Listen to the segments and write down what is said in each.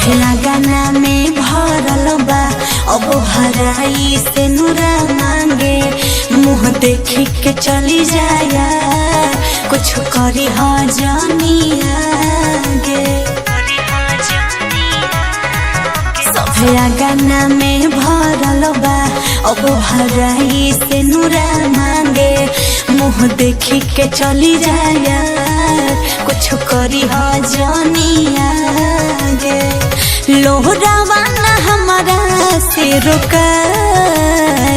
सभे गाना में भरल बा अब हराई से नुरा मांगे मुँह देखी के चली जाया कुछ करी हो जानिया गे सभे गाना में भरल बा अब हराई से नुरा मांगे मुँह देखी के चली जाया कुछ करी हो जानिया गे लोहरावा ना हमारा से रुकाए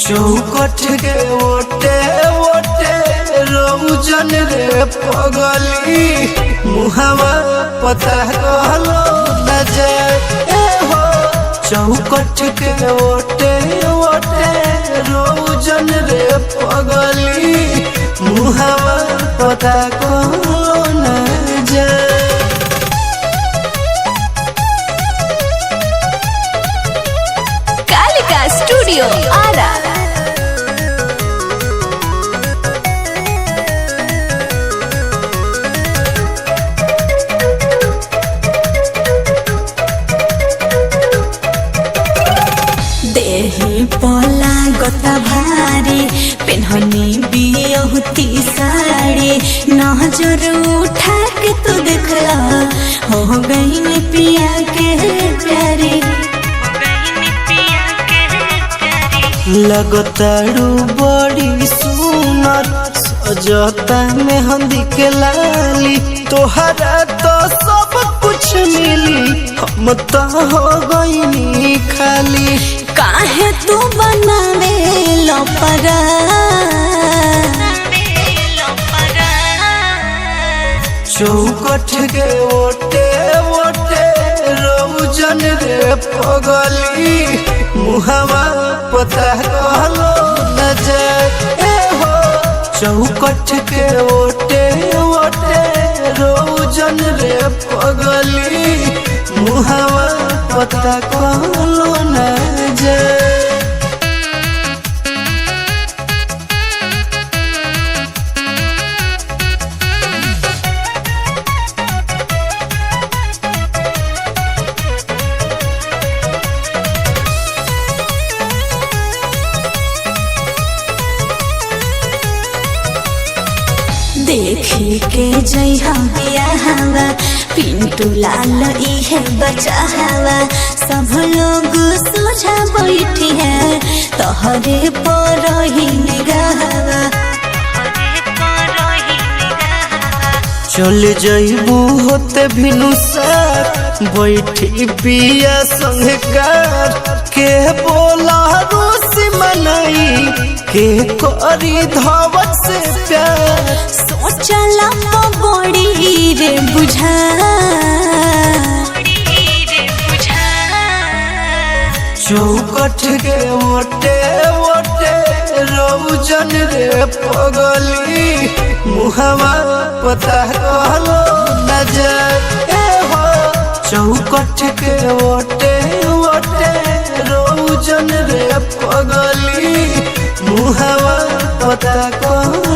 चौकट के ओटे ओटे रौजन रे पगली मुहावा पता कहलो न जाए हो चौकट के ओटे ओटे रौजन रे पगली मुहावा पता कहलो न जाए। कालिका स्टूडियो आरा देही पला गता भारी पेन्हनी बियहुती साड़ी नजर उठा के तू देखला हो गई में पिया के प्यारी लगतारू बड़ी सुनर सजता मेहंदी के लाली तोहरा तो सब कुछ मिली हम तो हो गई खाली काहे तू बनावे लपरा चौकट के ओटे ओटे रौजन रे पगली मुहावा पता कहलो न जाए हो चौकट के ओटे ओटे रौजन रे पगली मुहावा पता कहलो न जाए। देखी के जइहा बियाहवा पिंटू लाल इहे बचावा सब लोग सोझा बैठी है तोहरे पर ही निगाहवा चल जइबू होते भिनुसार बैठी पिया संघकार के बोला रूसी मनाई के करी धवत से प्यार सोचला बड़ी रे बुझा चौकट के ओटे ओटे रौजन रे पगली मुहावा पता कहलो न जाए हो चौकट के ओटे ओटे रौजन रे पगली मुहावा पता कहलो